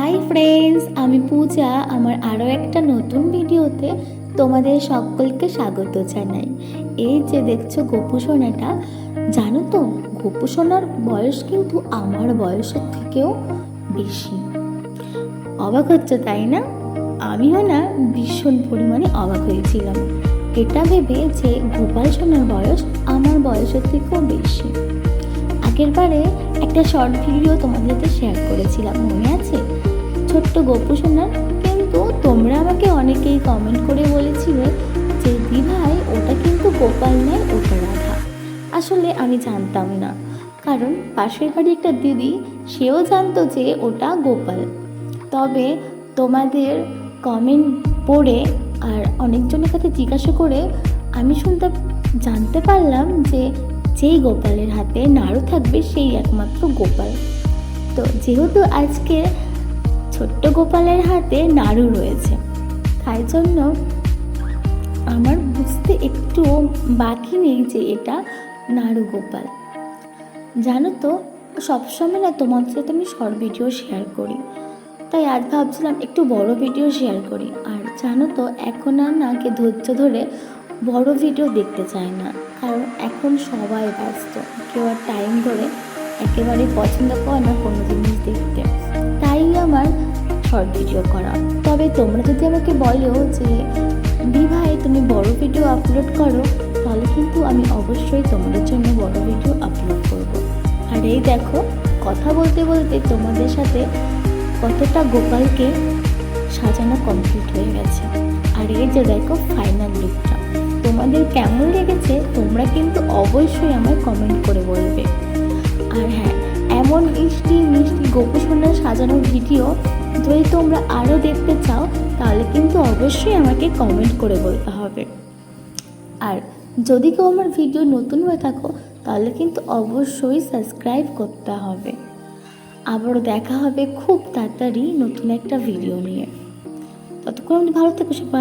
Hi friends, আমি পূজা। আমার আরও একটা নতুন ভিডিওতে তোমাদের সকলকে স্বাগত জানাই। এই যে দেখছো গোপু সোনাটা, জানো তো গোপু সোনার বয়স কিন্তু আমার বয়সের থেকেও বেশি। অবাক হচ্ছে তাই না? আমিও না ভীষণ পরিমাণে অবাক হয়েছিলাম এটা ভেবে যে গোপাল সোনার বয়স আমার বয়সের থেকেও বেশি। আগের বারে একটা শর্ট ভিডিও তোমাদের সাথে শেয়ার করেছিলাম, মনে আছে? ছোট্ট গোপু সোনার। কিন্তু তোমরা আমাকে অনেকেই কমেন্ট করে বলেছিলে যে দিভাই ওটা কিন্তু গোপাল নয়, ওটা রাধা। আসলে আমি জানতাম না, কারণ পাশের বাড়ি একটা দিদি সেও জানতো যে ওটা গোপাল। তবে তোমাদের কমেন্ট পড়ে আর অনেকজনের কাছে জিজ্ঞাসা করে আমি জানতে পারলাম যে যেই গোপালের হাতে নাড়ু থাকবে সেই একমাত্র গোপাল। তো যেহেতু আজকে ছোট্ট গোপালের হাতে নাড়ু রয়েছে, তাই জন্য আমার বুঝতে একটু বাকি নেই যে এটা নাড়ু গোপাল। জানো তো, সবসময় না তোমাদের সাথে আমি শর্ট ভিডিও শেয়ার করি, তাই আজ ভাবছিলাম একটু বড় ভিডিও শেয়ার করি। আর জানো তো, এখন আর না কে ধৈর্য ধরে বড় ভিডিও দেখতে চায় না, কারণ এখন সবাই ব্যস্ত, কেউ আর টাইম ধরে একেবারে পছন্দ করে না কোনো জিনিস দেখতে। তাই আমার শর্ট ভিডিও করা। তবে তোমরা যদি আমাকে বলো যে ভাই তুমি বড় ভিডিও আপলোড করো, তাহলে কিন্তু আমি অবশ্যই তোমাদের জন্য বড় ভিডিও আপলোড করব। আর এই দেখো, কথা বলতে বলতে তোমাদের সাথে কতটা গোপালকে সাজানো কমপ্লিট হয়ে গেছে। আর এই যে দেখো ফাইনাল লুকটা, তোমাদের কেমন লেগেছে তোমরা কিন্তু অবশ্যই আমায় কমেন্ট করে বলবে। আর হ্যাঁ, এমন মিষ্টি মিষ্টি গোপু সোনার সাজানো ভিডিও যদি তোমরা আরও দেখতে চাও, তাহলে কিন্তু অবশ্যই আমাকে কমেন্ট করে বলতে হবে। আর যদি কেউ আমার ভিডিও নতুন হয়ে থাকো, তাহলে কিন্তু অবশ্যই সাবস্ক্রাইব করতে হবে। আবারও দেখা হবে খুব তাড়াতাড়ি নতুন একটা ভিডিও নিয়ে। ততক্ষণ ভালো থেকো সবাই।